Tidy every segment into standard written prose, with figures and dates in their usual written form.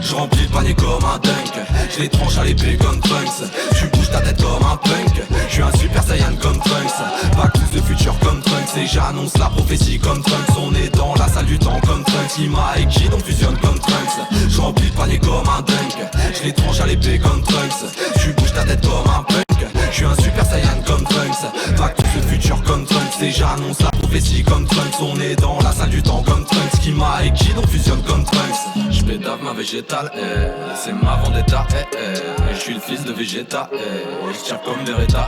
Je remplis le panier comme un dunk. Je les tranche à l'épée comme Trunks. Tu bouges ta tête comme un punk. Je suis un super saiyan comme Trunks. Back to the future comme Trunks. Et j'annonce la prophétie comme Trunks. On est dans la salle du temps comme Trunks. Ima et Kid on fusionne comme Trunks. Je remplis le panier comme un dunk. Je les tranche à l'épée comme Trunks. Tu bouges ta tête comme un punk. Je suis un super saiyan comme Trunks. Back to the future comme Trunks. Et j'annonce la prophétie comme Trunks. On est dans la salle du temps comme Trunks. Kima et Kid on fusionne comme Trunks. Je pédave ma végétale, c'est ma vendetta, je suis le fils de Vegeta, je tire comme Beretta,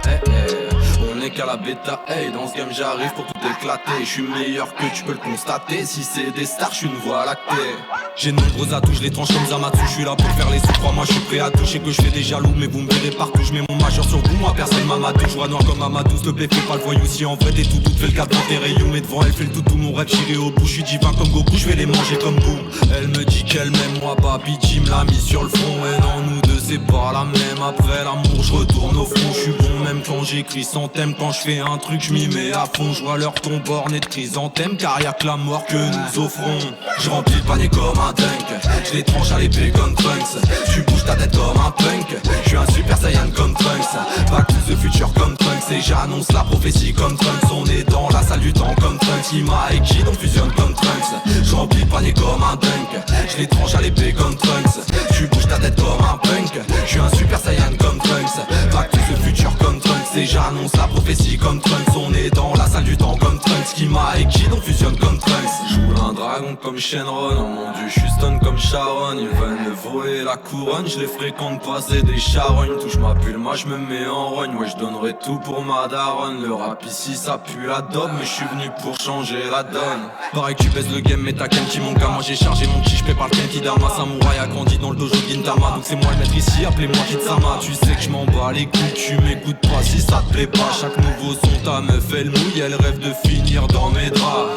on est qu'à la bêta, dans ce game j'arrive pour tout éclater. Je suis meilleur que tu peux le constater. Si c'est des stars, je suis une voie lactée. J'ai de nombreux atouts, je les tranche comme Zamatsu. Je suis là pour faire les sous, crois-moi je suis prêt à toucher. Que je fais des jaloux, mais vous me verrez partout. Je mets mon majeur sur vous, moi personne m'a matou. Je vois noir comme Amadou, s'il te plaît fais pas le voyou. Si en vrai t'es tout doute, fais le cap dans tes rayons. Mais devant elle fait le tout mon rêve, j'irai au bout. Je suis divin comme Goku, je vais les manger comme boum. Elle me dit qu'elle m'aime, moi Baby Jim l'a mis sur le front. Et non, nous deux c'est pas la même. Après l'amour je retourne au front. Je suis bon même quand j'écris sans thème. Quand je fais un truc je m'y mets à fond. Je vois leur ton borné de chrysanthème. Car y'a que la mort que nous offrons. Je remplis le panier comme un dunk. Je les tranche à l'épée comme Trunks. Tu bouges ta tête comme un punk. Je suis un super saiyan comme Trunks. Back to the future comme Trunks. Et j'annonce la prophétie comme Trunks. On est dans la salle du temps comme Trunks. Ima et Kid on fusionne comme Trunks. Je remplis le panier comme un dunk. Je les tranche à l'épée comme Trunks. Tu bouges ta tête comme un punk. Je suis un super saiyan comme Trunks. Back to the future comme Trunks. Et j'annonce la prophétie comme Trunks. On est dans la salle du temps comme Trunks. Kima et Kid on fusionne comme Trunks. Joue un dragon comme Shenron. Oh mon dieu, je suis stun comme Sharon. Ils veulent me voler la couronne. Je les fréquente passer des charognes. Touche ma pull, moi je me mets en rogne. Ouais, je donnerai tout pour ma daronne. Le rap ici ça pue la dope. Mais je suis venu pour changer la donne. Pareil que tu baisses le game, mais t'as Kenki mon gars. Moi j'ai chargé mon ki, je prépare le Kenki Dama. Samouraï a grandi dans le dojo Gintama. Donc c'est moi le maître ici, appelez-moi Kitsama. Tu sais que je m'en bats les couilles, tu m'écoutes pas si ça te plaît pas. Chaque nouveau son ta meuf elle mouille. Elle rêve de finir dans mes draps.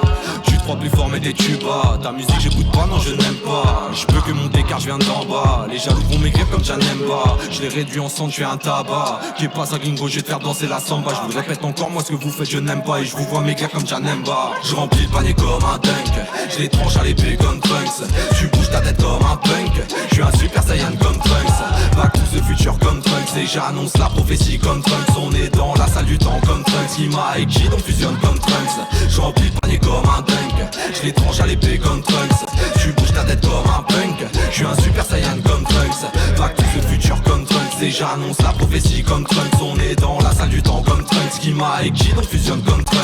Tu te crois plus fort mais des tubas. Ta musique j'écoute pas, non je n'aime pas. Je peux que monter car je viens d'en bas. Les jaloux vont maigrir comme Janemba. Je les réduis en sang, je fais un tabac. Qui est pas ça gringo, je vais te faire danser la samba. Je vous répète encore, moi ce que vous faites je n'aime pas. Et je vous vois maigrir comme Janemba. Je remplis le panier comme un dunk. Je les tranche à l'épée comme Trunks. Tu bouges ta tête comme un punk. Je suis un super saiyan comme Trunks. Back to the future comme Trunks. Et j'annonce la prophétie comme Trunks. On est dans la salle du temps comme Trunks. Ima et Kid on fusionne comme Trunks. Je remplis le panier comme un dunk. Je les tranche à l'épée comme Trunks. Tu bouges ta tête comme un punk. Je suis un super saiyan comme Trunks. Back to the future comme Trunks. Et j'annonce la prophétie comme Trunks. On est dans la salle du temps comme Trunks. Kima et Kid on fusionne comme Trunks.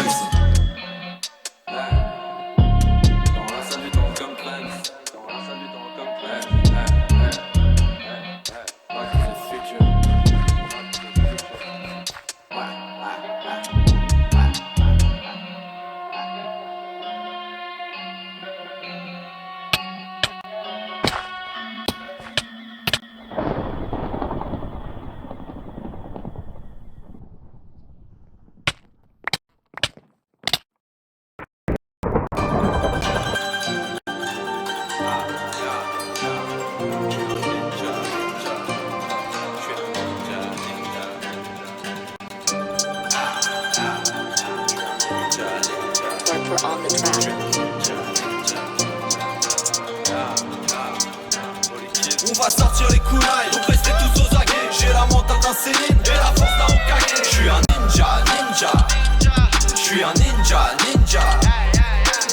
On va sortir les kunai, donc restez tous aux aguets. J'ai la mentale d'un Céline et la force d'un Hokage. Je suis un ninja. Je suis un ninja.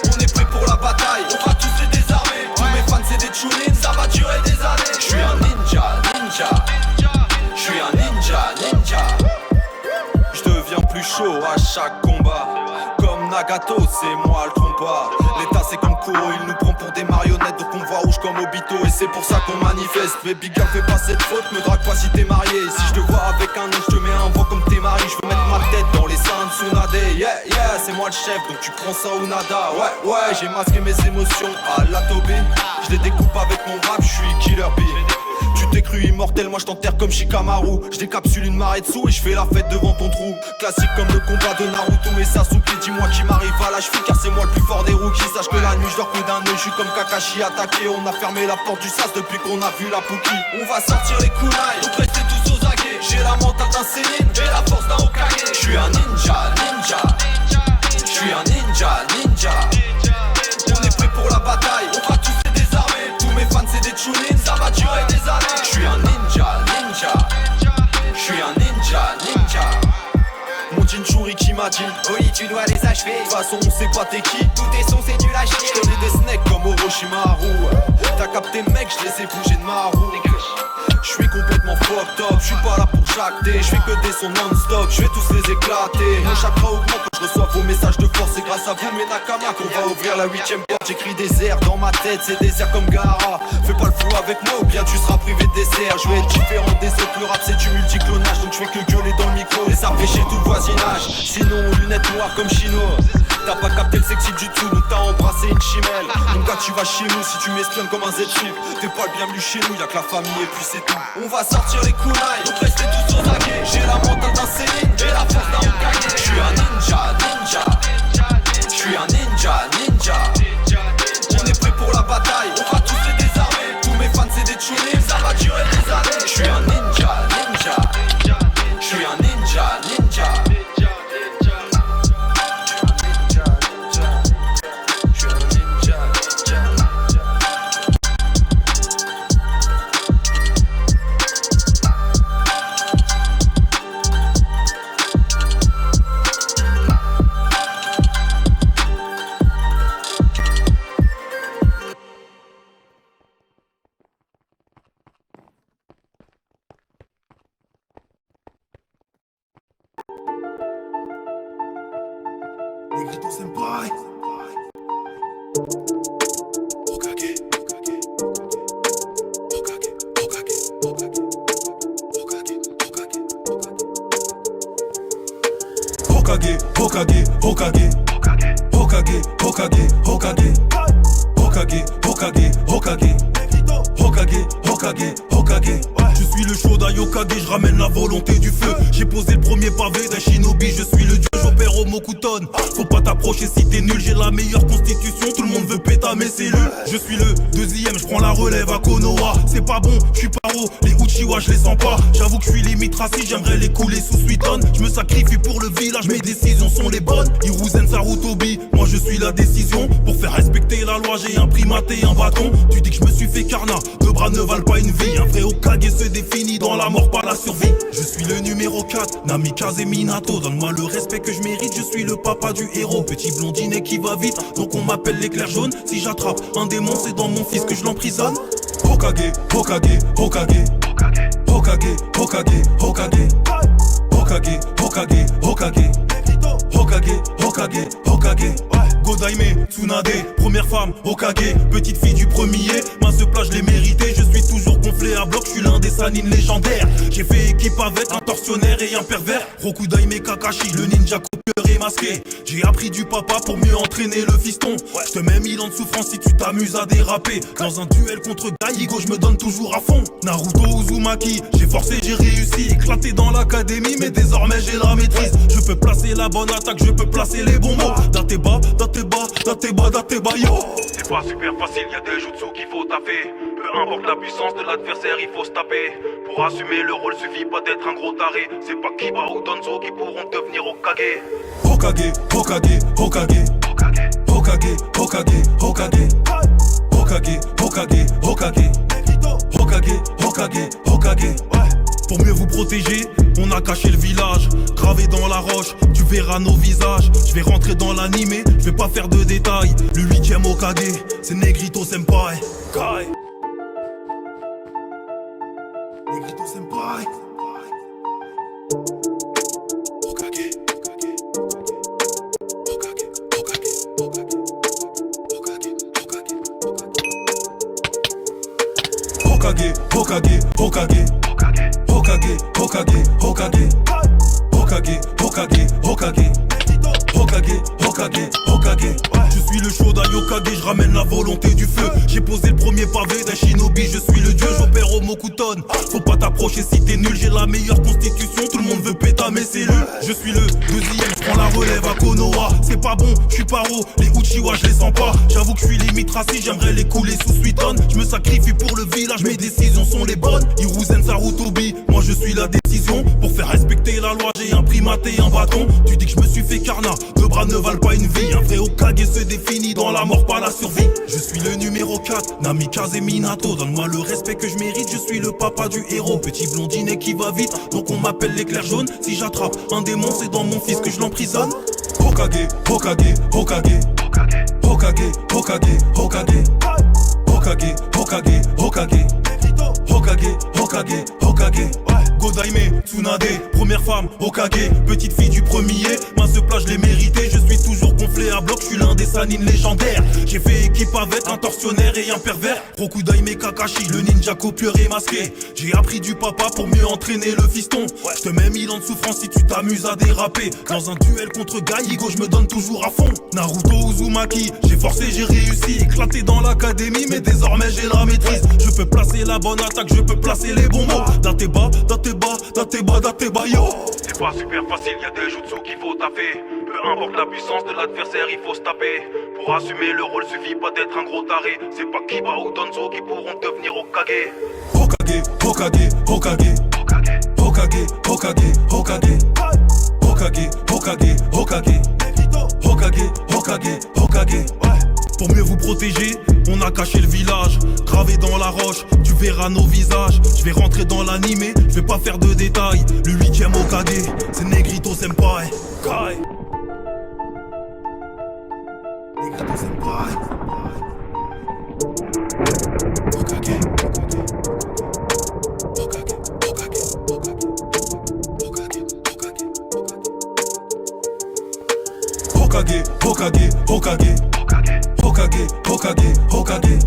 On est prêt pour la bataille, on va tous les désarmer. Tous mes fans c'est des chulines, ça va durer des années. Je suis un ninja. Je suis un ninja. Je deviens plus chaud à chaque combat. Comme Nagato, c'est moi le trompa. L'état c'est comme Kuro, il nous prend pour des marionnettes. Donc on voit rouge comme Obito et c'est pour ça qu'on manifeste. Mais big girl fais pas cette faute, me drague pas si t'es marié. Si je te vois avec un homme, je te mets un vent comme t'es mari. Je veux mettre ma tête dans les seins de Tsunade. Yeah, c'est moi le chef, donc tu prends ça ou nada. Ouais, j'ai masqué mes émotions à la Toby. Je les découpe avec mon rap, je suis Killer B. Tu t'es cru immortel, moi je t'enterre comme Shikamaru. Je décapsule une marée dessous et je fais la fête devant ton trou. Classique comme le combat de Naruto et Sasuke. Dis-moi qui m'arrive à la cheville car c'est moi le plus fort des rookies. Sache que la nuit je dors que d'un œil, je suis comme Kakashi attaqué. On a fermé la porte du sas depuis qu'on a vu la Pookie. On va sortir les kunai, donc restez tous aux aguets. J'ai la mentale d'un Céline et la force d'un Hokage. Je suis un ninja. Je suis un ninja. On est prêt pour la bataille, on va tous les désarmer. Tous mes fans c'est des chulines, ça va durer façon on sait pas t'es qui. Tous tes sons c'est du lâcher. J'connais des snakes comme Orochimaru. T'as capté mec, j'les ai bougés de ma roue. J'suis complètement fucked up, j'suis pas là pour jacter. J'fais que des sons non-stop, j'vais tous les éclater. Mon chakra augmente quand je reçois vos messages de force. C'est grâce à vous mes Nakama qu'on va ouvrir la 8ème porte. J'écris des airs dans ma tête, c'est des airs comme Gara. Fais pas le fou avec moi ou bien tu seras privé de dessert. Je vais être différent des autres, le rap c'est du multiclonage. Donc je fais que gueuler dans le micro et ça fait chez tout le voisinage. Sinon lunettes noires comme Chino. T'as pas capté le sexy du tout, donc t'as embrassé une chimelle. Donc gars tu vas chez nous si tu m'espionnes comme un Z-Chip. T'es pas le bienvenu chez nous, y'a que la famille et puis c'est tout. On va sortir les kunai, donc restez tous aux aguets. J'ai la mentale d'un Céline, j'ai la force d'un Hokage. J'suis un ninja. J'suis un ninja. On est prêt pour la bataille, on va tous les désarmer. Tous mes fans c'est des choulis, ça va durer des années. J'suis un ninja. J'suis un ninja. Negrito Senpai. Hokage. Je suis le Shodan Yokage, je ramène la volonté du feu. J'ai posé le premier pavé d'un shinobi, je suis le dieu, j'opère au Mokuton. Faut pas t'approcher si t'es nul, j'ai la meilleure constitution. Tout le monde veut péter mes cellules. Je suis le deuxième, je prends la relève à Konoha. C'est pas bon, je suis paro, les Uchiwa je les sens pas. J'avoue que je suis limite raciste, j'aimerais les couler sous Suiton. Je me sacrifie pour le village, mes décisions sont les bonnes. Hiruzen Sarutobi, moi je suis la décision. Pour faire respecter la loi, j'ai un primate et un bâton. Tu dis que je me suis fait carna, deux bras ne valent pas une vie. Un vrai Hokage se définit dans la mort, pas la survie. Je suis le numéro 4, Namikaze Minato. Donne-moi le respect que je mérite, je suis le papa du héros. Petit blondinet qui va vite, donc on m'appelle l'éclair jaune. Si j'attrape un démon, c'est dans mon fils que je l'emprisonne. Hokage. Godaime, Tsunade, première femme, Hokage. Petite fille du premier, mince plat je l'ai mérité. Je suis toujours gonflé à bloc, je suis l'un des sanines légendaires. J'ai fait équipe avec un tortionnaire et un pervers. Rokudaime Kakashi, le ninja copieur et masqué. J'ai appris du papa pour mieux entraîner le fiston. Je te mets 1000 ans de souffrance si tu t'amuses à déraper. Dans un duel contre Daigo, je me donne toujours à fond. Naruto Uzumaki, j'ai forcé, j'ai réussi. Éclaté dans l'académie, mais désormais j'ai la maîtrise. Je peux placer la bonne attaque, je peux placer les bons mots. Dateba, yo. C'est pas super facile, y'a des jutsu qu'il faut taper. Peu importe la puissance de l'adversaire, il faut se taper. Pour assumer le rôle, suffit pas d'être un gros taré. C'est pas Kiba ou Danzo qui pourront devenir Hokage. Hokage. Pour mieux vous protéger, on a caché le village. Gravé dans la roche, tu verras nos visages. Je vais rentrer dans l'animé, je vais pas faire de détails. Le 8ème Hokage, c'est Negrito Senpai. Kai. Negrito Senpai. Hokage. Je suis le Shodan Yokage, je ramène la volonté du feu. J'ai posé le premier pavé d'un shinobi, je suis le dieu, j'opère au Mokuton. Faut pas t'approcher si t'es nul, j'ai la meilleure constitution. Tout le monde veut péter mes cellules. Je suis le deuxième, je prends la relève à Konoha. C'est pas bon, je suis paro, les Uchiwa je les sens pas. J'avoue que je suis limite raciste, j'aimerais les couler sous Suiton. Je me sacrifie pour le village, mes décisions sont les bonnes. Hiruzen Sarutobi, moi je suis la décision. Pour faire respecter la loi, j'ai un primate et un bâton. Tu dis que je me suis fait carna, deux bras ne valent pas une vie. Un vrai Hokage se définit dans la mort, pas la survie. Je suis le numéro 4, Namikaze Minato. Donne-moi le respect que je mérite, je suis le papa du héros. Petit blondinet qui va vite, donc on m'appelle l'éclair jaune. Si j'attrape un démon, c'est dans mon fils que je l'emprisonne. Hokage, Hokage, Hokage, Hokage, Hokage, Hokage, Hokage, Hokage, Hokage, Hokage, Hokage, Hokage. Godaime, Tsunade, première femme, Hokage, petite fille du premier, mince plage l'ai mérité, je suis toujours gonflé à bloc, je suis l'un des sanines légendaires. J'ai fait équipe avec un tortionnaire et un pervers, Rokudaime Kakashi, le ninja copieur et masqué. J'ai appris du papa pour mieux entraîner le fiston. Je te mets 1000 ans de souffrance si tu t'amuses à déraper. Dans un duel contre Gaigo, je me donne toujours à fond. Naruto Uzumaki, j'ai forcé, j'ai réussi, éclaté dans l'académie, mais désormais j'ai la maîtrise. Je peux placer la bonne attaque, je peux placer les bons mots. Dateba, yo. C'est pas super facile, y'a des jutsu qu'il faut taffer. Peu importe la puissance de l'adversaire, il faut se taper. Pour assumer le rôle, suffit pas d'être un gros taré. C'est pas Kiba ou Danzo qui pourront devenir Hokage. Hokage, Hokage, Hokage, Hokage, Hokage, Hokage, Hokage, Hokage, Hokage, Hokage, Hokage, Hokage. Pour mieux vous protéger, on a caché le village. Gravé dans la roche, tu verras nos visages. Je vais rentrer dans l'animé, je vais pas faire de détails. Le 8ème Hokage, c'est Negrito Senpai. Kai. Negrito Senpai. Hokage. Hokage, Hokage, Hokage, Hokage, Hokage, Hokage, Hokage,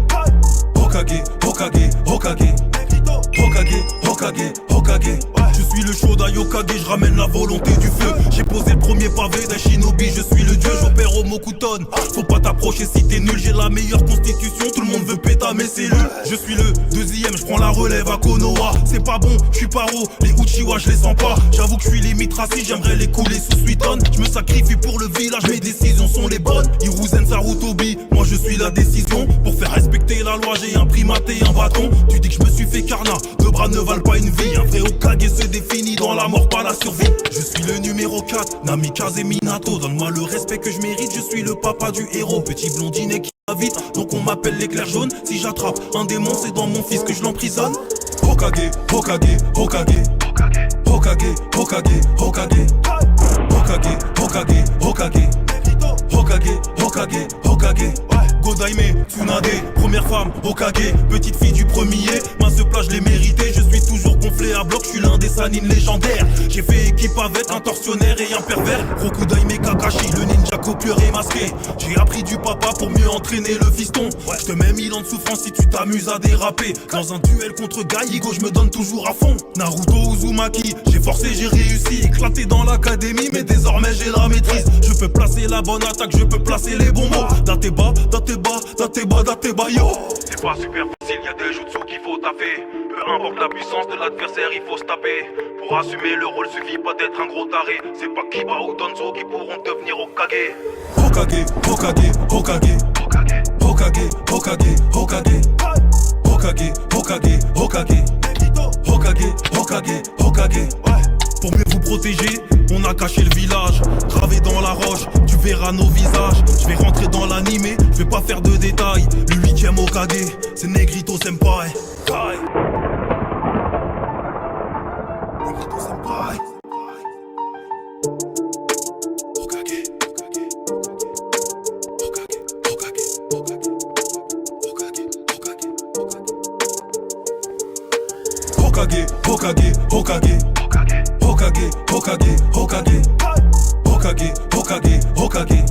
Hokage, Hokage, Hokage, Hokage, Hokage, Hokage, Hokage, Hokage, Hokage. Je suis le Shoda Yokage, je ramène la volonté du feu. J'ai posé le premier pavé d'un shinobi, je suis le dieu, j'opère au Mokuton. Faut pas t'approcher si t'es nul, j'ai la meilleure constitution, tout le monde veut péter mes cellules. Je suis le deuxième, je prends la relève à Konoha. C'est pas bon, je suis paro, les Uchiwa je les sens pas. J'avoue que je suis limite raciste, j'aimerais les couler sous Suiton. Je me sacrifie pour le village, mes décisions sont les bonnes. Hiruzen Sarutobi, moi je suis la décision. Pour faire respecter la loi, j'ai un primate et un bâton. Tu dis que je me suis fait carnat, deux bras ne valent pas une vie. Un vrai Hokage se définit dans la mort, pas la survie. Je suis le numéro 4, Namikaze Minato. Donne-moi le respect que je mérite, je suis le papa du héros. Petit blondinet qui va vite, donc on m'appelle l'éclair jaune. Si j'attrape un démon, c'est dans mon fils que je l'emprisonne. Hokage, Hokage, Hokage, Hokage, Hokage, Hokage, Hokage, Hokage, Hokage, Hokage, Hokage, Hokage. Godaime, Tsunade, première femme, Hokage, petite fille du premier, mince plage l'ai mérité, je suis toujours gonflé à bloc, je suis l'un des sanines légendaires. J'ai fait équipe avec un tortionnaire et un pervers, Rokudaime Kakashi, le ninja copieur et masqué. J'ai appris du papa pour mieux entraîner le fiston. Je te mets 1000 ans de souffrance si tu t'amuses à déraper. Dans un duel contre Gaigo, je me donne toujours à fond. Naruto Uzumaki, j'ai forcé, j'ai réussi, éclaté dans l'académie, mais désormais j'ai la maîtrise. Je peux placer la bonne attaque, je peux placer les bons mots. Dateba, yo. C'est pas super facile, y'a des jutsu qu'il faut taffer. Peu importe la puissance de l'adversaire, il faut se taper. Pour assumer le rôle, suffit pas d'être un gros taré. C'est pas Kiba ou Danzo qui pourront devenir Hokage. Hokage, Hokage, Hokage, Hokage, Hokage, Hokage, Hokage, Hokage, Hokage, Hokage, Hokage, Hokage. Pour mieux vous protéger, on a caché le village. Gravé dans la roche, tu verras nos visages. Je vais rentrer dans l'animé, je vais pas faire de détails. Le 8ème Hokage, c'est Negrito Senpai. Kai. Negrito Senpai. Hokage, Hokage, Hokage, Hokage, Hokage, Hokage, Hokage, Hokage, Hokage, Hokage, Hokage, Hokage, Hokage, Hokage,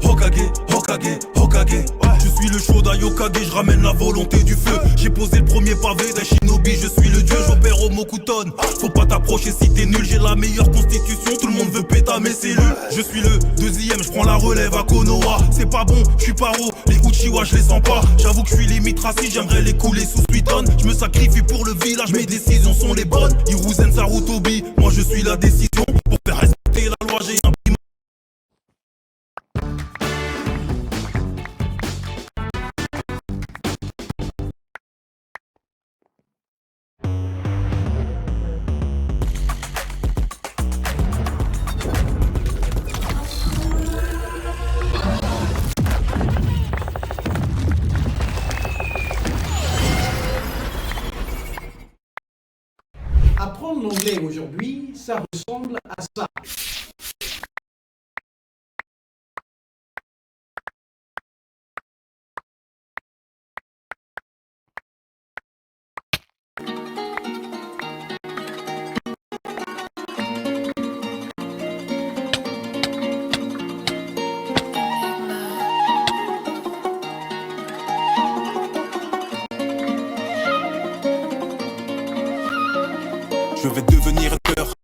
Hokage, Hokage, Hokage, Hokage. Je suis le Shoda Yokage, je ramène la volonté du feu. J'ai posé le premier pavé d'un shinobi, je suis le dieu, j'opère au Mokuton. Faut pas t'approcher si t'es nul, j'ai la meilleure constitution, tout le monde veut péter mes cellules. Je suis le deuxième, je prends la relève à Konoha. C'est pas bon, je suis paro, les Uchiwa je les sens pas. J'avoue que je suis limite raciste, j'aimerais les couler sous Suiton. Je me sacrifie pour le village, mes décisions sont les bonnes. Hiruzen Sarutobi, moi je suis la décision. Pour faire respecter la loi, j'ai un primate. Apprendre l'anglais aujourd'hui, ça ressemble à ça. Je vais devenir peur.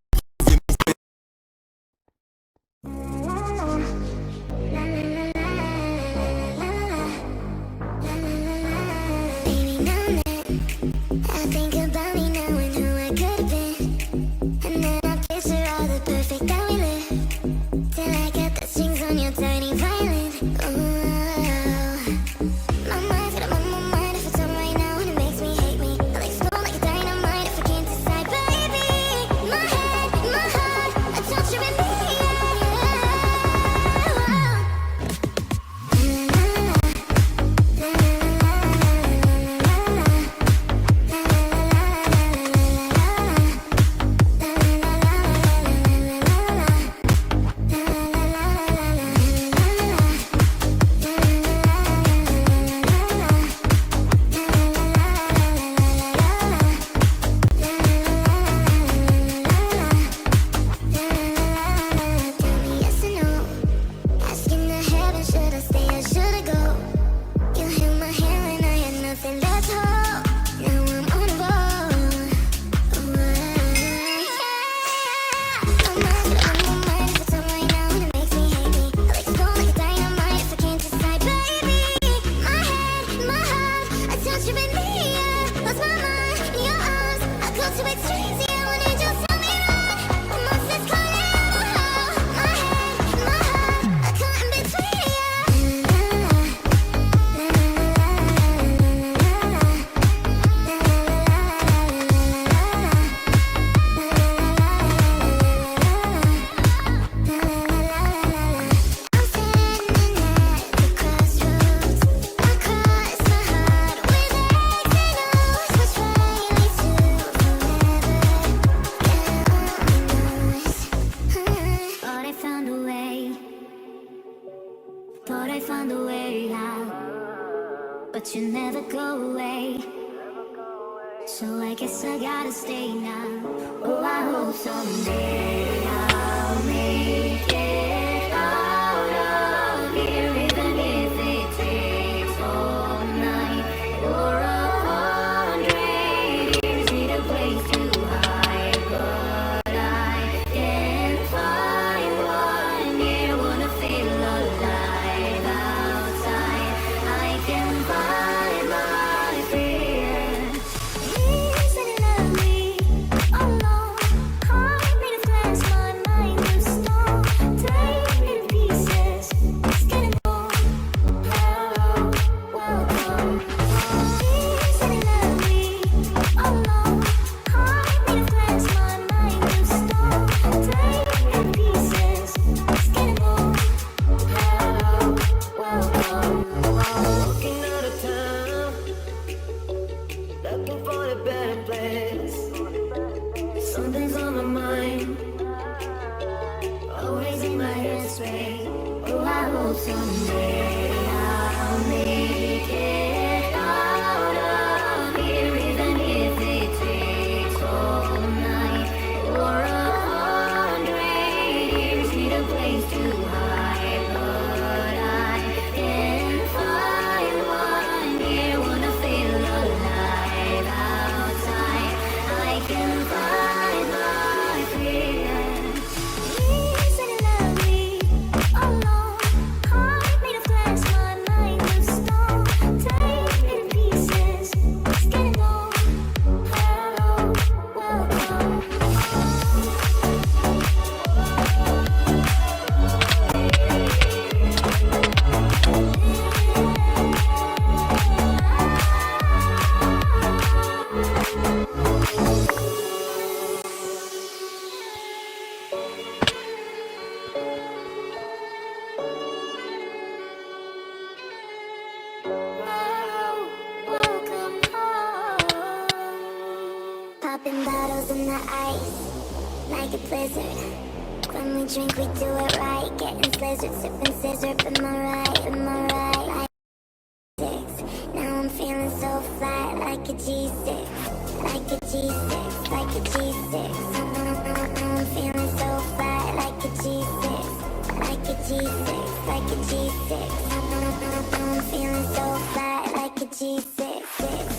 G6,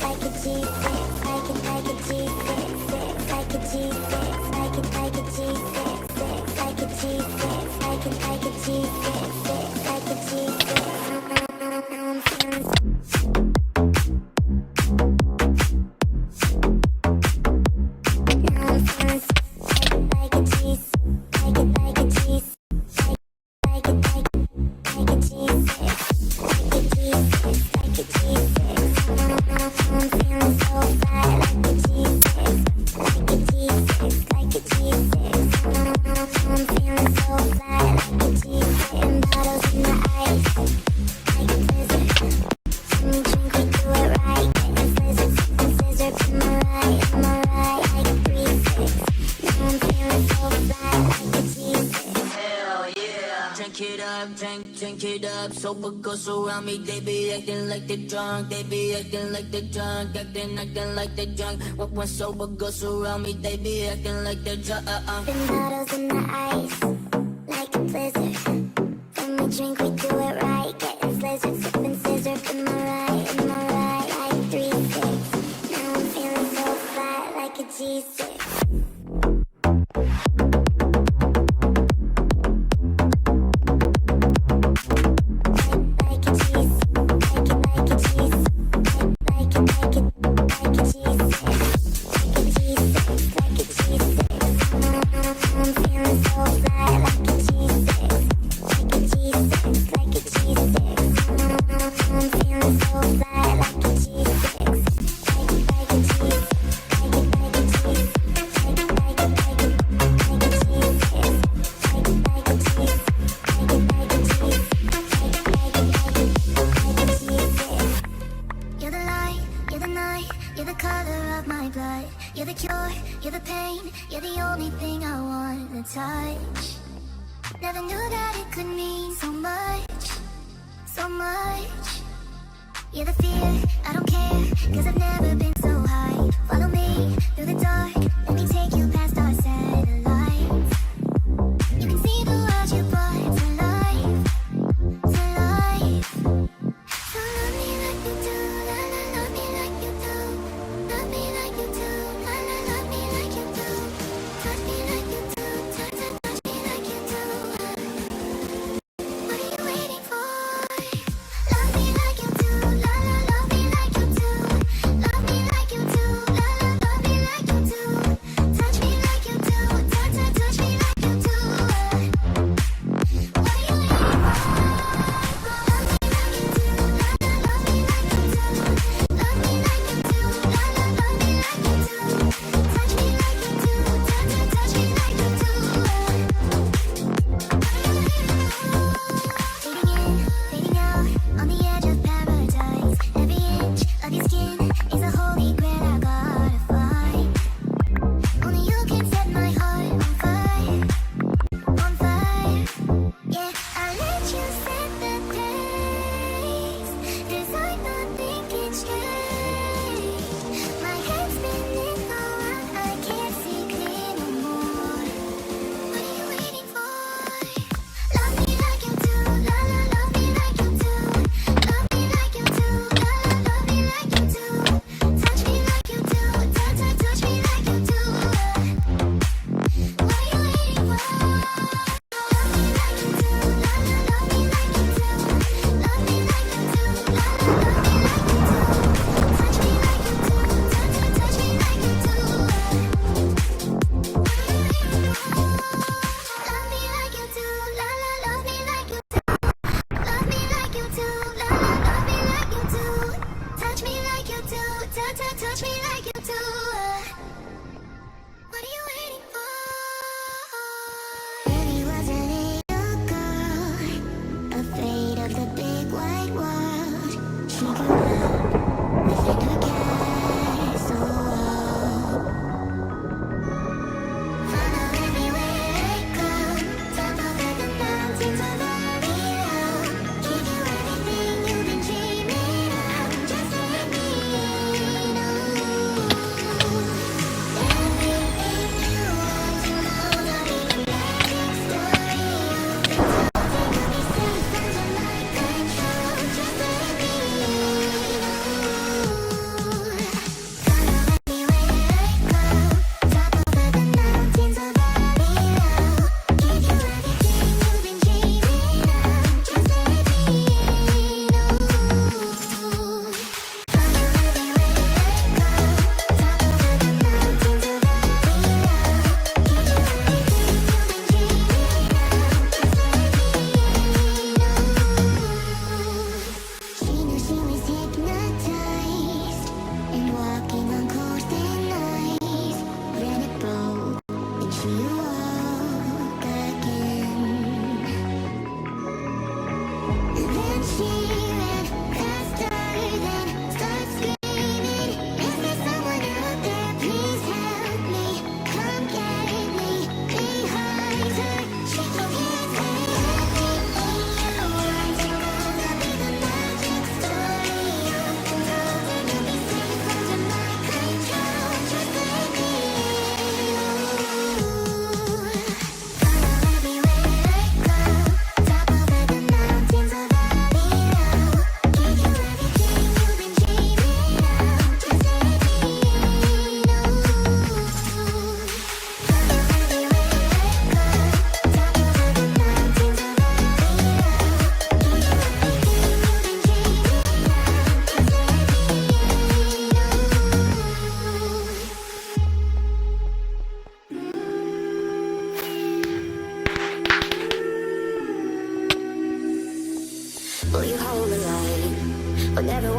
like a G6, like a G6, like a G6. Drink it up, sober girls around me, they be acting like they drunk, they be acting like they drunk, acting like they drunk. When sober girls around me, they be acting like they drunk. Been bottles in the ice, like a blizzard. When we drink, we do it right, getting slizzard, sipping scissor. In my right, like 3-6. Now I'm feeling so flat, like a G6.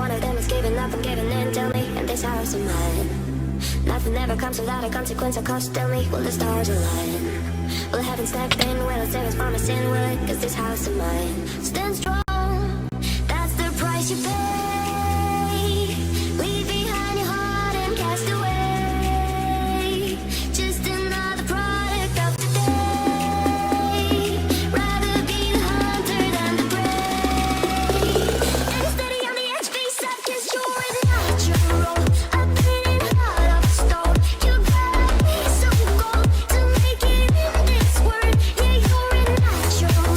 one of them is giving up and giving in. Tell me, and this house of mine, nothing ever comes without a consequence or cost. Tell me, will the stars align? Will heaven step in? Will it save us from our sin? Will it? Cause this house of mine stands strong. That's the price you pay. Leave behind your heart and cast away. Just another product of today. Rather be the hunter than the prey. And steady on the edge, face up, cause you're natural. A beating heart of stone. You got me so cold to make it in this world. Yeah, you're natural.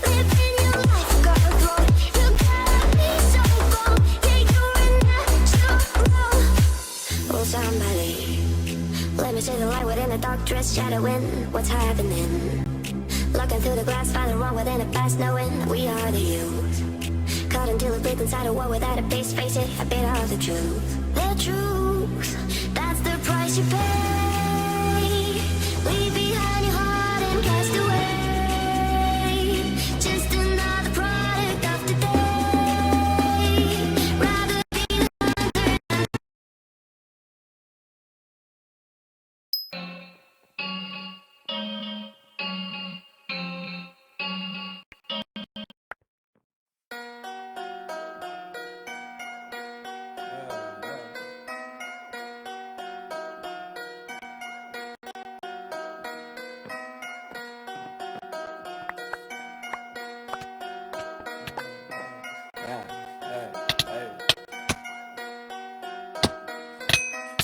Living your life, cutthroat. You got me so cold. Yeah, you're natural. Oh, somebody, let me see the light within the dark dress, shadowing what's happening. Looking through the glass, find the wrong within the past, knowing we are the youth. Caught until it breathes inside a war without a base, face it, a bit of the truth. The truth, that's the price you pay. Leave behind your heart and cast away. Just another product of today. Rather be the hunter than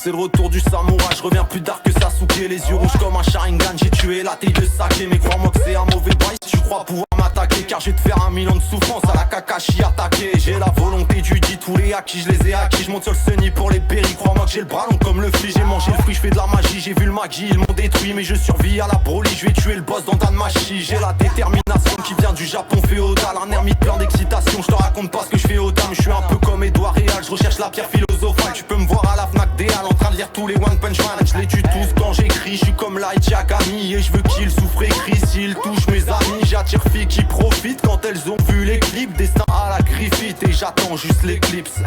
C'est le retour du samouraï, je reviens plus tard que Sasuke. Les yeux rouges comme un Sharingan, j'ai tué la taille de saké. Mais crois-moi que c'est un mauvais bail si tu crois pouvoir m'attaquer. Car je vais te faire 1 million de souffrance à la Kakashi attaqué. J'ai la volonté du dit, tous les acquis je les ai acquis. Je monte sur le sunny pour les péris, crois-moi que j'ai le bras long comme le fruit. J'ai mangé le fruit, je fais de la magie, j'ai vu le magie, ils m'ont détruit. Mais je survis à la Broly, je vais tuer le boss dans Danmachi. J'ai la détermination qui vient du Japon féodal. Un ermite plein d'excitation, je te raconte pas ce que je fais aux dames. Je suis un peu comme Edouard Réal, je recherche la pierre philosophale. Tu peux me voir à la Fnac des Halles en train de lire tous les One Punch Man. Je les tue tous quand j'écris, je suis comme Light Yagami. Et je veux qu'ils souffrent écrit s'ils touchent mes amis. J'attire filles qui profitent quand elles ont vu les clips. Destin à la Griffith et j'attends juste l'éclipse.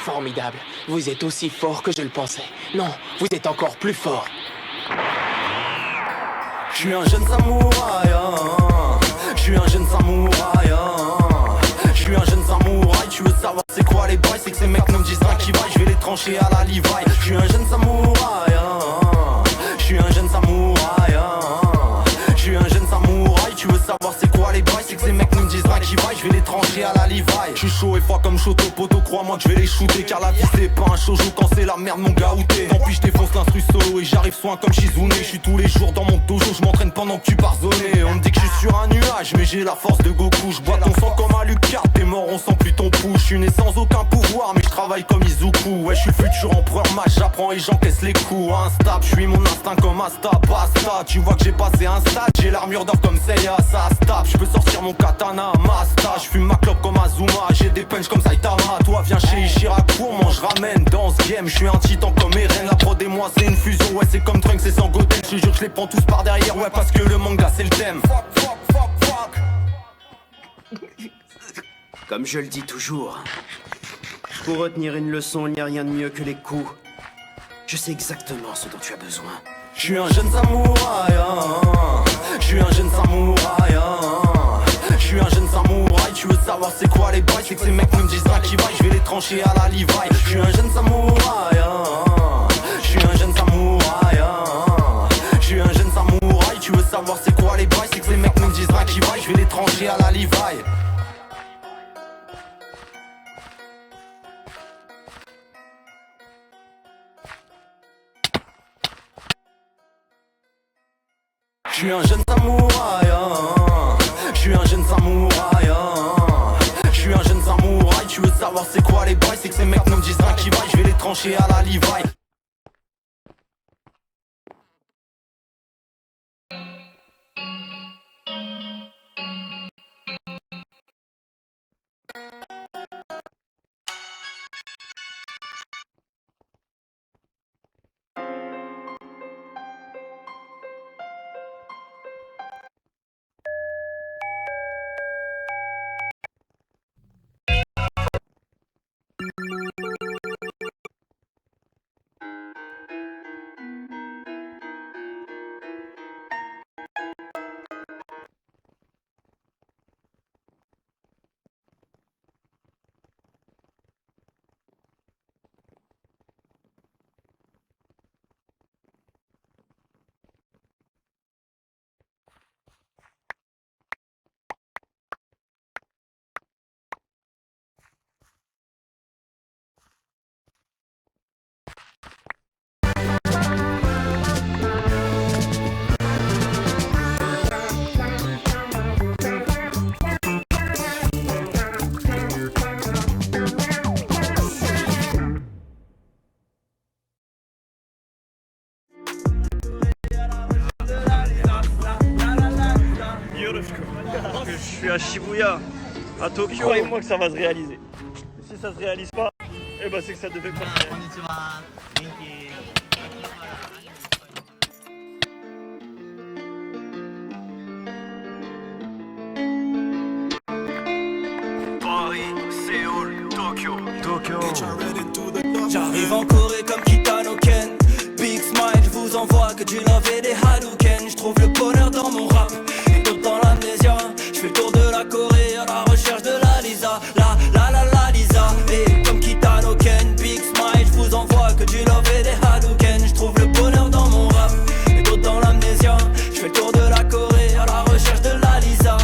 Formidable, vous êtes aussi fort que je le pensais. Non, vous êtes encore plus fort. Je suis un jeune samouraï, hein. Je suis un jeune samouraï, hein. Je suis un jeune samouraï, tu veux savoir c'est quoi les bails? C'est que ces mecs ne me disent rien qui vaille, je vais les trancher à la Levi. Je suis un jeune samouraï, hein. Je suis un jeune samouraï, hein. Je suis un jeune samouraï, tu veux savoir c'est quoi les bails? C'est que ces mecs ne me disent rien qui vaille, je vais les trancher à la Levi. Je suis chaud et froid comme Shoto Poto, crois-moi que je vais les shooter. Car la vie c'est pas un shoujo quand c'est la merde mon gars outé. Tant pis je défonce l'instru solo et j'arrive soin comme Shizune. Je suis tous les jours dans mon dojo, je m'entraîne pendant que tu pars zoner. On me dit que je suis sur un nuage mais j'ai la force de Goku. Je bois ton sang comme un Lucard, t'es mort on sent plus ton pouls. Je suis né sans aucun pouvoir mais je travaille comme Izuku. Ouais je suis le futur empereur match, j'apprends et j'encaisse les coups. Instable, je suis mon instinct comme Asta, basta. Tu vois que j'ai passé un stade, j'ai l'armure d'or comme Seiya, ça se tape. Je peux sortir mon katana, Masta. Je fume ma clope comme Azuma, j'ai des punch comme Saitama. Toi viens chez Ishiraku, on mange ramen dans ce game. Je suis un titan comme Eren, la prod et moi c'est une fusion. Ouais c'est comme Trunks et Sangoten, je te jure que je les prends tous par derrière. Ouais parce que le manga c'est le thème. Comme je le dis toujours, pour retenir une leçon, il n'y a rien de mieux que les coups. Je sais exactement ce dont tu as besoin. Je suis un jeune samouraï, hein. Je suis un jeune samouraï, hein. Je suis un jeune samouraï, tu veux savoir c'est quoi les bails? C'est que ces mecs ne me disent rien qui vaille, je vais les trancher à la Levi. Je suis un jeune samouraï, hein. Je suis un jeune samouraï, hein. Je suis un jeune samouraï, tu veux savoir c'est quoi les bails? C'est que ces mecs ne me disent rien qui vaille, je vais les trancher à la Levi. Je suis un jeune samouraï, hein. Je suis un jeune samouraï, hein. Je suis un jeune samouraï, tu veux savoir c'est quoi les bails? C'est que ces mecs ne me disent rien qui vaille, je vais les trancher à la Levi. suis à Shibuya, à Tokyo. Croyez-moi que ça va se réaliser. Si ça se réalise pas, eh ben c'est que ça devait pas se réaliser. Paris, Séoul, Tokyo. J'arrive en Corée comme Kitano Ken. Big smile, je vous envoie que du love et des Hadouken. Je trouve le bonheur dans mon rap et d'autres dans l'amnésia. Je fais le tour de la Corée à la recherche de la Lisa. La Lisa. Et comme Kitano Ken. Big smile, je vous envoie que du love et des Hadouken. Je trouve le bonheur dans mon rap et d'autres dans l'amnésia. Je fais le tour de la Corée à la recherche de la Lisa.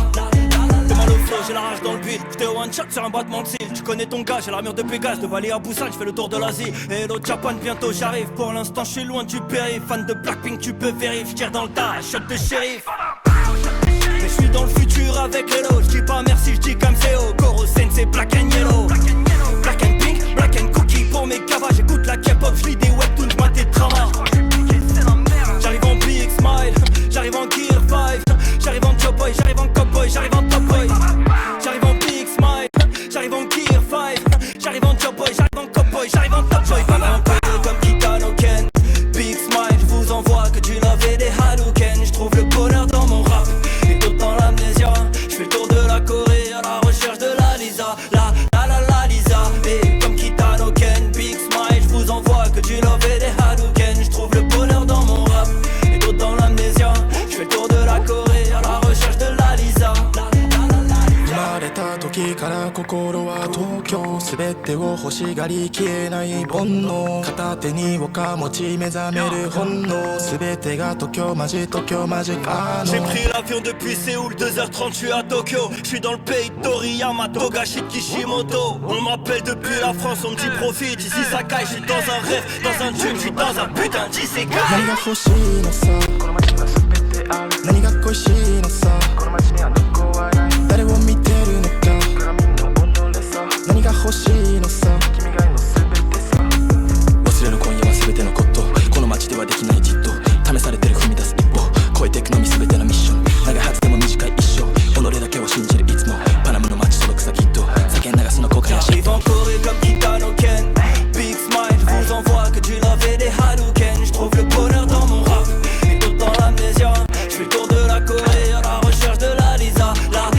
Demande au flow, j'ai la rage dans le beat. J'étais one shot sur un battement de cils. Tu connais ton gars, j'ai l'armure de Pégase. De Bali à Busan, je fais le tour de l'Asie. Hello Japan, bientôt j'arrive. Pour l'instant, je suis loin du périph'. Fan de Blackpink, tu peux vérifier. J'tire dans le tas, shot de shérif. Mais je suis dans le futur avec Hello. J'dis pas merci, j'dis comme CEO. Goro Sensei, black and yellow. Black and pink, black and cookie pour mes cavas. J'écoute la K-pop, j'lis des webtoons, j'mate des dramas. J'arrive en big smile, j'arrive en gear 5. J'arrive en job boy, j'arrive en cowboy, j'arrive en top boy. J'arrive en big smile, j'arrive en gear 5. J'arrive en job boy, j'arrive en cowboy, j'arrive en top boy. Pas en Corée comme Kitano Ken. Big smile, je vous envoie que du love et des Hadouken. Je trouve le bonheur dans mon rap et d'autres dans l'amnésia. Je fais le tour de la Corée à la recherche de la Lisa. La Lisa. Et comme Kitano Ken. Big smile, je vous envoie que du love et des Hadouken. Je trouve le bonheur dans mon rap et d'autres dans l'amnésia. Je fais le tour de la Corée à la recherche de la Lisa. 生まれた時から心は東京全てを欲しがり消えない煩悩片手にウォカ持ち目覚める本能全てが東京マジかJ'ai pris l'avion depuis Séoul, 2h30 je suis à Tokyo. Je suis dans le pays de Toriyama, Togashi Kishimoto. On m'appelle depuis la France, on me dit profite. Ici ça caille, je suis dans un rêve, dans un dream, je suis dans un putain d'isekai. 何が欲しいのさこの街には全てある何が恋しいのさこの街にはどこはない誰を見てるのか何が欲しいのさ君がいの全てさ忘れる今夜は全てのことこの街ではできないじっと試されてる踏み出す一歩超えていくのみ全てのミッション長いはずでも短い一生己だけを信じるいつもパナムの街届くさきっと酒流すの後悔やし J'arrive en Corée comme Kitano Ken. Big smile, je vous envoie que du love et des Hadouken. Je trouve le bonheur dans mon rap et d'autres dans l'amnésia. Je fais le tour de la Corée à la recherche de la Lisa. La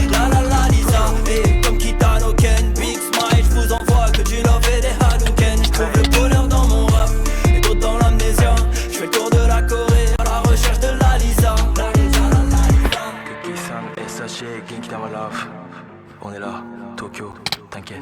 Lisa. Et comme Kitano Ken. Big smile, je vous envoie que du love et des Hadouken. Je trouve le bonheur dans mon rap et d'autres dans l'amnésia. Je fais le tour de la Corée à la recherche de la Lisa. Cookie-san, SHA, Genki Dama Love. On est là, Tokyo, t'inquiète.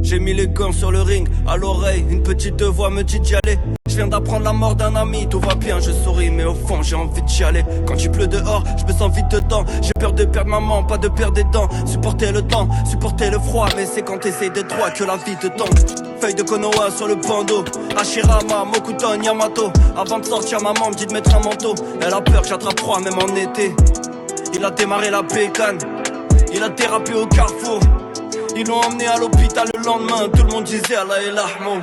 J'ai mis les gants sur le ring, à l'oreille, une petite voix me dit d'y aller. Je viens d'apprendre la mort d'un ami, tout va bien, je souris, mais au fond j'ai envie d'y aller. Quand il pleut dehors, je me sens vite dedans. J'ai peur de perdre maman, pas de perdre des dents. Supporter le temps, supporter le froid, mais c'est quand t'essayes d'être droit que la vie te tente. Feuille de Konoha sur le bandeau, Hashirama, Mokuton, Yamato. Avant de sortir, maman me dit de mettre un manteau. Elle a peur que j'attrape froid, même en été. Il a démarré la bécane, il a dérapé au carrefour. Ils l'ont emmené à l'hôpital le lendemain, tout le monde disait Allah et Lahmo.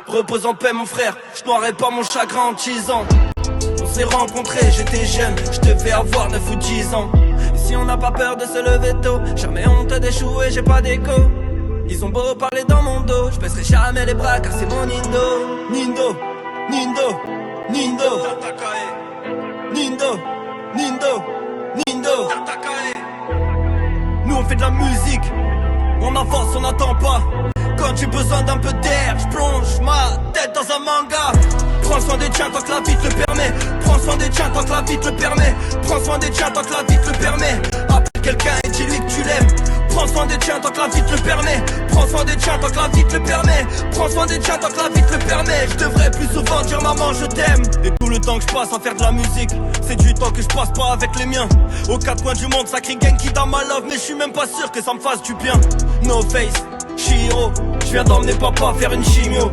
Repose en paix mon frère, je noirais pas mon chagrin en 10 ans. On s'est rencontrés, j'étais jeune, je devais avoir 9 ou 10 ans. Et si on n'a pas peur de se lever tôt, jamais honte d'échouer, j'ai pas d'écho. Ils ont beau parler dans mon dos, je baisserai jamais les bras car c'est mon Nindo. Nindo, Nindo, Nindo, Nindo, Nindo, Nindo. Nous on fait de la musique, on avance, on n'attend pas. Quand j'ai besoin d'un peu d'air, je plonge ma tête dans un manga. Prends soin des tiens tant que la vie te le permet. Prends soin des tiens tant que la vie te le permet. Prends soin des tiens tant que la vie te le permet. Appelle quelqu'un et dis-lui que tu l'aimes. Prends soin des tiens tant que la vie te le permet. Prends soin des tiens tant que la vie te le permet. Prends soin des tiens tant que la vie te le permet. Je devrais plus souvent dire maman je t'aime. Et tout le temps que je passe à faire de la musique, c'est du temps que je passe pas avec les miens. Aux quatre coins du monde ça crie gang qui dans ma love, mais je suis même pas sûr que ça me fasse du bien. No face, Chiro, je viens d'emmener papa faire une chimio.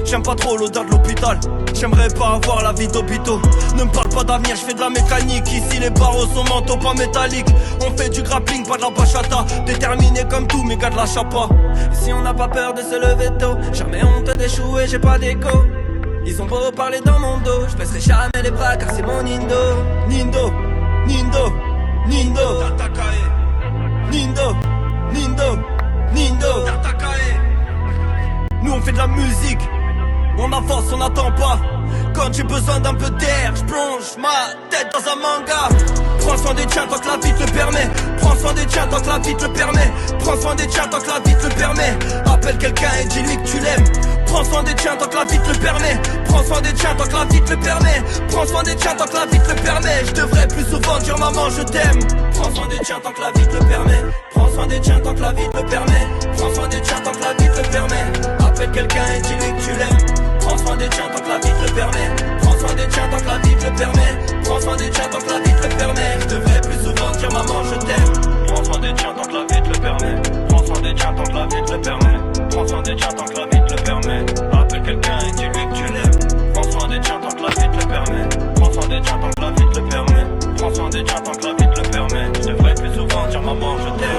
J'aime pas trop l'odeur de l'hôpital. J'aimerais pas avoir la vie d'hôpitaux. Ne me parle pas d'avenir, je fais de la mécanique. Ici les barreaux sont manteaux pas métalliques. On fait du grappling, pas de la bachata. Déterminé comme tous mes gars de la chapa. Ici on n'a pas peur de se lever tôt. Jamais honte d'échouer, j'ai pas d'écho. Ils ont beau parler dans mon dos, je baisserai jamais les bras car c'est mon Nindo. Nindo, Nindo, Nindo, Nindo, Nindo, Nindo. Nous on fait de la musique. On avance, on n'attend pas. Quand j'ai besoin d'un peu d'air, je plonge ma tête dans un manga. Prends soin des tiens tant que la vie te le permet. Prends soin des tiens tant que la vie te le permet. Prends soin des tiens tant que la vie te le permet. Appelle quelqu'un et dis-lui que tu l'aimes. Prends soin des tiens tant que la vie te le permet. Prends soin des tiens tant que la vie te le permet. Prends soin des tiens tant que la vie te le permet. Je devrais plus souvent dire maman je t'aime. Prends soin des tiens tant que la vie te le permet. Prends soin des tiens tant que la vie te le permet. Prends soin des tiens tant que la vie te le permet. Appelle quelqu'un et dis-lui que tu l'aimes. Prends soin des tiens tant que la vie te le permet. Prends soin des tiens tant que la vie te le permet. Prends soin des tiens tant que la vie te le permet. Je devrais plus souvent dire maman je t'aime. Prends soin des tiens tant que la vie te le permet. Prends soin des tiens tant que la vie te le permet. Prends soin des tiens tant que la vie te le permet. Appelle quelqu'un et dis-lui que tu l'aimes. Prends soin des tiens tant que la vie te le permet. Prends soin des tiens tant que la vie te le permet. Prends soin des tiens tant que la vie te le permet. Je devrais plus souvent dire maman je t'aime.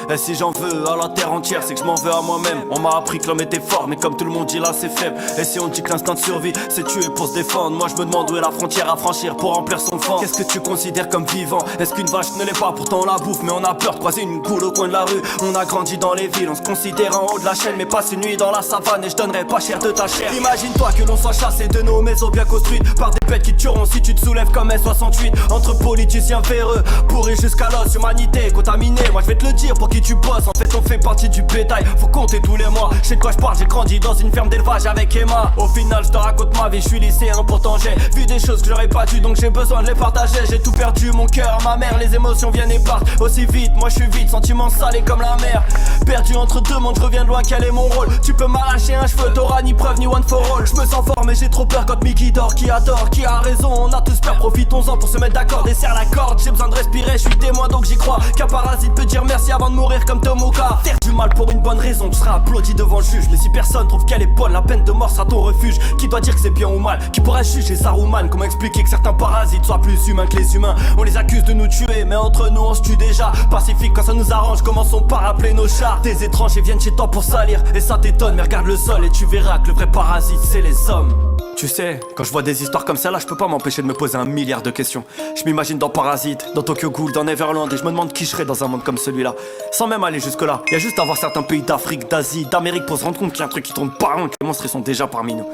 Et si j'en veux à la terre entière, c'est que je m'en veux à moi-même. On m'a appris que l'homme était fort, mais comme tout le monde dit là c'est faible. Et si on dit que l'instinct de survie c'est tuer pour se défendre, moi je me demande où est la frontière à franchir pour remplir son fond. Qu'est-ce que tu considères comme vivant? Est-ce qu'une vache ne l'est pas? Pourtant on la bouffe, mais on a peur de croiser une goule au coin de la rue. On a grandi dans les villes, on se considère en haut de la chaîne, mais passe une nuit dans la savane et je donnerais pas cher de ta chair. Imagine-toi que l'on soit chassé de nos maisons bien construites par des bêtes qui te tueront si tu te soulèves comme S68. Entre politiciens véreux, pourris jusqu'à l'os, humanité contaminée. Moi je vais te le dire pour qui tu bosses, en fait on fait partie du bétail, faut compter tous les mois. Je sais de quoi je parle, j'ai grandi dans une ferme d'élevage avec Emma. Au final je te raconte ma vie, je suis lycéen, pourtant j'ai vu des choses que j'aurais pas dû, donc j'ai besoin de les partager. J'ai tout perdu, mon cœur, ma mère, les émotions viennent et partent aussi vite, moi je suis vite, sentiments salés comme la mer. Perdu entre deux mondes, je reviens de loin, quel est mon rôle? Tu peux m'arracher un cheveu, t'auras ni preuve ni one for all. Je me sens fort mais j'ai trop peur quand Mickey dort. Qui a tort, qui a raison, on a tous peur, profitons-en pour se mettre d'accord. Desserre la corde, j'ai besoin de respirer, je suis témoin donc j'y crois. Qu'un parasite peut dire merci avant de mourir comme Tomoka. Faire du mal pour une bonne raison, tu seras applaudi devant le juge. Mais si personne trouve qu'elle est bonne, la peine de mort sera ton refuge. Qui doit dire que c'est bien ou mal? Qui pourra juger Saruman? Comment expliquer que certains parasites soient plus humains que les humains? On les accuse de nous tuer, mais entre nous on se tue déjà. Pacifique quand ça nous arrange, commençons par appeler nos chats. Des étrangers viennent chez toi pour salir, et ça t'étonne, mais regarde le sol et tu verras que le vrai parasite c'est les hommes. Tu sais, quand je vois des histoires comme celle-là, je peux pas m'empêcher de me poser 1 milliard de questions. Je m'imagine dans Parasite, dans Tokyo Ghoul, dans Neverland, et je me demande qui je serais dans un monde comme celui-là. Sans même aller jusque là, y a juste à voir certains pays d'Afrique, d'Asie, d'Amérique pour se rendre compte qu'il y a un truc qui tourne pas rond, que les monstres ils sont déjà parmi nous.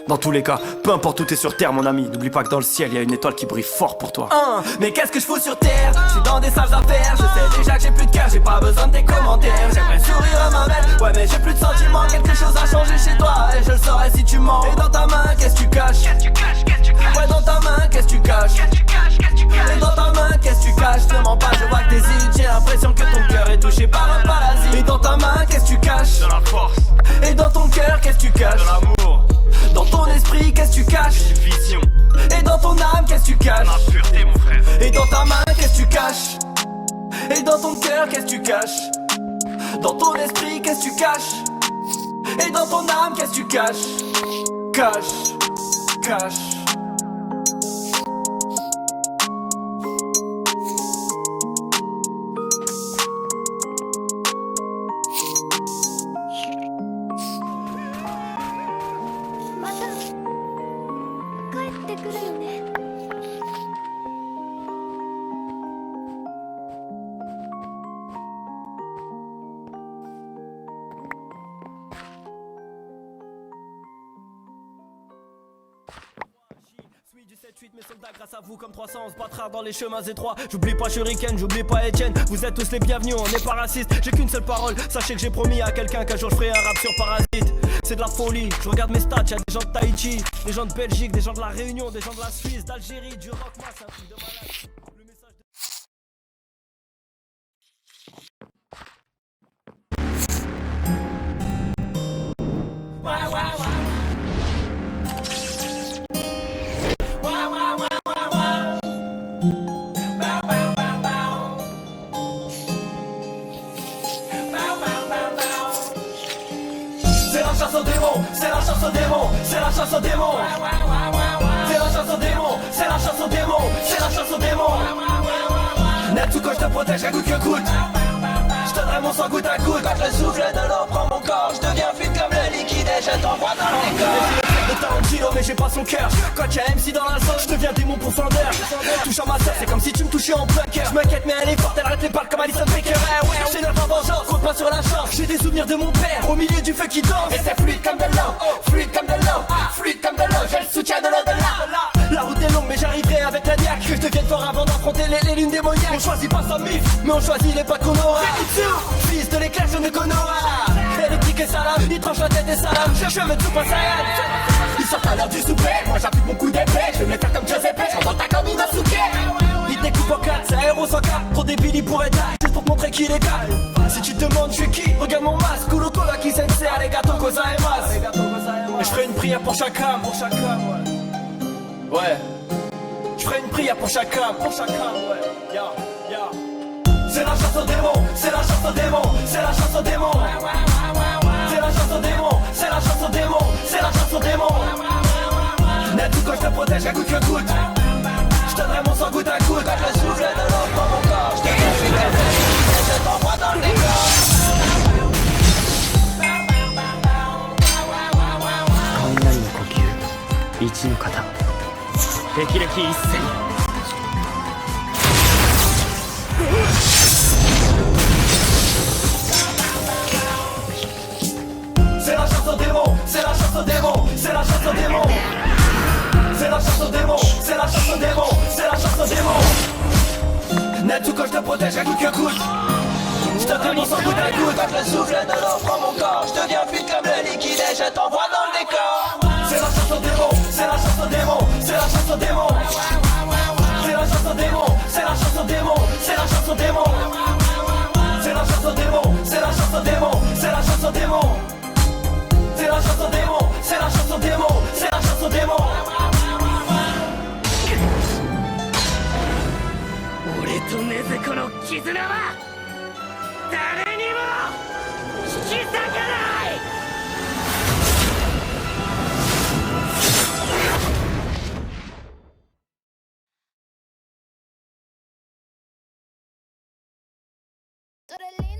Dans tous les cas, peu importe où t'es sur terre mon ami, n'oublie pas que dans le ciel y a une étoile qui brille fort pour toi. Mais qu'est-ce que je fous sur terre? Je suis dans des sales affaires, je sais déjà que j'ai plus de cœur, j'ai pas besoin de tes commentaires. J'aimerais sourire à ma mère, ouais mais j'ai plus de sentiments, quelque chose a changé chez toi et je le saurais si tu mens. Et dans ta main qu'est-ce que tu caches? Ouais dans ta main qu'est-ce que tu caches? Et dans ta main qu'est-ce que tu caches? Ne mens pas, je vois que t'hésites, j'ai l'impression que ton cœur est touché par un parasite. Et dans ta main qu'est-ce que tu caches? De la force. Et dans ton cœur qu'est-ce que tu caches? De l'amour. Dans ton esprit qu'est-ce que tu caches? Une vision. Et dans ton âme qu'est-ce que tu caches? La pureté mon frère. Et dans ta main qu'est-ce que tu caches? Et dans ton cœur qu'est-ce que tu caches? Dans ton esprit qu'est-ce que tu caches? Et dans ton âme qu'est-ce que tu caches? Cache. Mes soldats grâce à vous comme 300 on se battra dans les chemins étroits. J'oublie pas Shuriken, j'oublie pas Etienne. Vous êtes tous les bienvenus, on n'est pas racistes. J'ai qu'une seule parole, sachez que j'ai promis à quelqu'un qu'un jour je ferai un rap sur Parasite. C'est de la folie, je regarde mes stats, y'a des gens de Tahiti, des gens de Belgique, des gens de la Réunion, des gens de la Suisse, d'Algérie, du rock, moi c'est un truc de malade. Le message de... C'est la chasse au démon, c'est la chasse au démon, c'est la chasse au démon. C'est la chasse au démon, c'est la chasse au démon, c'est la chasse au démon. Netsuko, je te protège à coûte que coûte. Je donnerai mon sang goutte à goutte. Quand le souffle de l'eau prend mon corps, je deviens fluide comme le liquide et je t'envoie dans le décor. De Tarantino mais j'ai pas son cœur. Quand y'a MC dans la zone, je deviens démon profondeur. Touche à ma soeur, c'est comme si tu me touchais en plein cœur. Je m'inquiète mais elle est forte, elle arrête les balles comme Alison Baker. J'ai notre vengeance, compte pas sur la chance. J'ai des souvenirs de mon père, au milieu du feu qui danse. Et c'est fluide comme de l'eau, fluide comme de l'eau, fluide comme de l'eau. J'ai le soutien de l'au-delà. La route est longue mais j'arriverai avec la niaque. Que je devienne fort avant d'affronter les lunes démoniaques. On choisit pas sa mif, mais on choisit les potes qu'on aura. Fils de l'éclair, je ne connais pas. Électrique et salade, il tranche la tête et salade. Je me Super Saiyan. Ils sortent à l'heure du souper, moi j'applique mon coup d'épée. Je vais me faire comme Giuseppe, j'envoie ta comme Inosuke. Il découpe en 4, c'est aéro sans cap. Trop débile, il pourrait être juste pour te montrer qu'il est calme. Si tu te demandes je suis qui, regarde mon masque. Kuruko la qui sensei, arigato gozaimasu. Et je ferai une prière pour chaque âme, ouais. Je ferai une prière pour chaque âme, ouais. Yeah, yeah. C'est la chasse au démon, c'est la chasse au démon, c'est la chasse au démon. C'est la chasse au démon, c'est la chasse au démon, c'est la chasse au démon. Netsuko, je te protège à coûte que coûte. Je donnerai mon sang goutte à goutte. Quand le souffle de l'eau prend mon corps, je deviens fluide comme le liquide et je t'envoie dans le décor. 雷の呼吸一の型霹靂一閃 C'est la chasse au démon, c'est la chasse au démon, c'est la chasse au démon. C'est la chasse au démon, c'est la chasse au démon, c'est la chasse au démon. Netsuko, je te protège à coûte que coûte. Je te donne mon sang goutte à goutte. Quand le souffle de l'eau prend mon corps, je deviens fluide comme le liquide et je t'envoie dans le décor. C'est la chasse au démon, c'est la chasse au démon, c'est la chasse au démon. C'est la chasse au démon, c'est la chasse au démon, c'est la chasse au démon. C'est la chasse au démon, c'est la chasse au démon, c'est la chasse au démon. C'est la chasse au démon, c'est la chasse au démon, c'est la chasse au démon. 俺と禰豆子の絆は誰にも引き裂かない。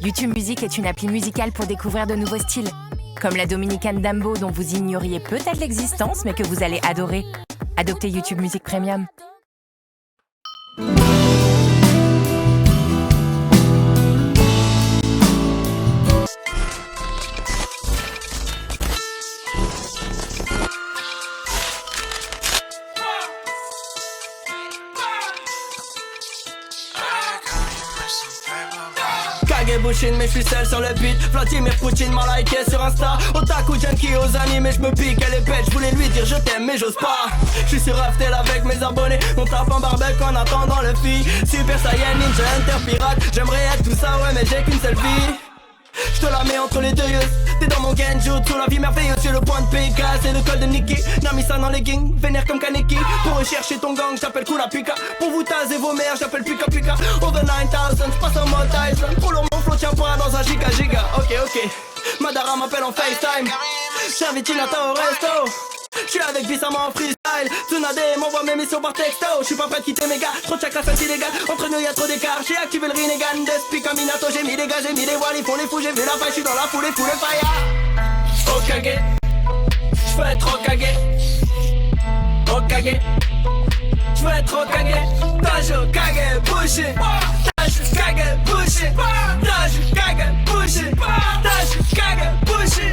YouTube Music est une appli musicale pour découvrir de nouveaux styles, comme la Dominicaine Dambo dont vous ignoriez peut-être l'existence mais que vous allez adorer. Adoptez YouTube Music Premium. Bushin, mais je suis seul sur le beat. Vladimir Poutine m'a liké sur Insta. Otaku junkie aux animés, je me pique, elle est bête. Je voulais lui dire je t'aime, mais j'ose pas. Je suis sur Aftel avec mes abonnés. On tape en barbecue en attendant le fille. Super Saiyan, Ninja, Hunter, Pirate. J'aimerais être tout ça, ouais, mais j'ai qu'une seule vie. Je te la mets entre les deux yeux. T'es dans mon genjutsu, la vie merveilleuse. C'est le point de Pégase, c'est le col de Nikki. Namisa dans les gangs, vénère comme Kaneki. Pour rechercher ton gang, j'appelle Kula Pika. Pour vous taser vos mères, j'appelle Pika Pika. Over 9000, j'passe en mode Tyson. Pour le mon flow tient pas dans un giga. Ok. Madara m'appelle en FaceTime. J'invite Hinata au resto. J'suis avec Bissama en freestyle. Tsunade m'envoie mes missions par texto. J'suis pas prêt de quitter mes gars. Trop de chakras, c'est illégal. Entre nous y'a trop d'écart. J'ai activé le Rinnegan. D'esprit comme Minato. J'ai mis les gars, j'ai mis les voiles. Ils font les fous. J'ai vu la faille. J'suis dans la foule. Les foules fire. Okage. J'veux être Okage. J'veux être Okage. Tajo Kage Bushi. Tajo Kage Bushi. Tajo Kage Bushi. Tajo Kage Bushi.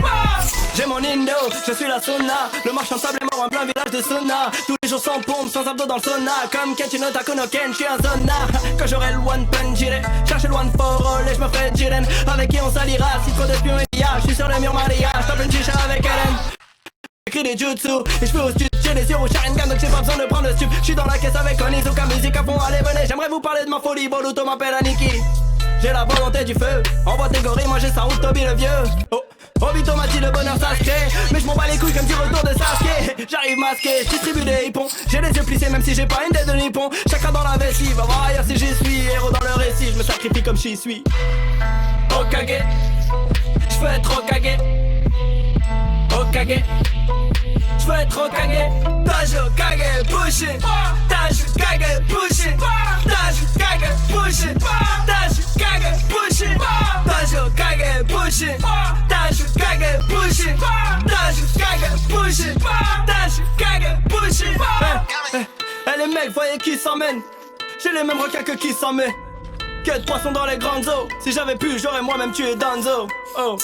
J'ai mon Indo, je suis la sauna. Le marchand de sable est mort en plein village de sauna. Tous les jours sans pompe, sans abdos dans le sauna. Comme Ken, tu notes à Konoken, j'suis un zona. Quand j'aurai le one punch, j'irai chercher le one for all et j'me ferai Jiren. Avec qui on s'alliera, si trop d'espions il y a. J'suis sur le mur mariage, tape une chicha avec Hélène. J'écris des jutsu et j'fais au stud. J'ai les yeux au Sharingan donc j'ai pas besoin de prendre le stup. J'suis dans la caisse avec Onizuka, musique à fond, allez venez. J'aimerais vous parler de ma folie, Boruto m'appelle Aniki. J'ai la volonté du feu, envoie tes gorilles, moi j'ai Sarutobi Toby le vieux. Oh, Obito m'a dit le bonheur ça se crée. Mais je m'en bats les couilles comme du retour de Sasuke. J'arrive masqué, je distribue des hippons. J'ai les yeux plissés même si j'ai pas une tête de nippon. Chacun dans la vessie, va voir ailleurs si j'y suis. Héros dans le récit, je me sacrifie comme j'y suis. Okage, je veux être Okage. Okage, je veux être Okage. Tajokage, pushing. Tajokage, pushing. Tajokage, pushing. Tajokage, pushing. Tajokage, pushing. Tajokage, pushing. Tajokage, pushing. Tajokage, pushing. Eh les mecs, voyez qui s'emmène. J'ai les mêmes requins que qui s'en met. Que de poissons dans les grandes eaux. Si j'avais pu, j'aurais moi-même tué Danzo. Oh.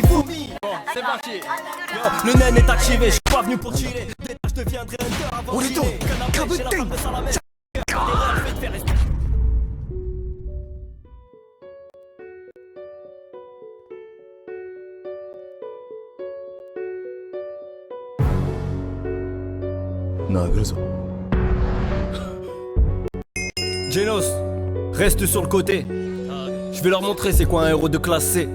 Bon, c'est parti. Yo, le nen est activé, je suis pas venu pour chiller. Je deviendrai un cœur avant de chiller. J'ai la femme de Salamé. Je vais te faire rester. Genos, reste sur le côté. Je vais leur montrer c'est quoi un héros de classe C.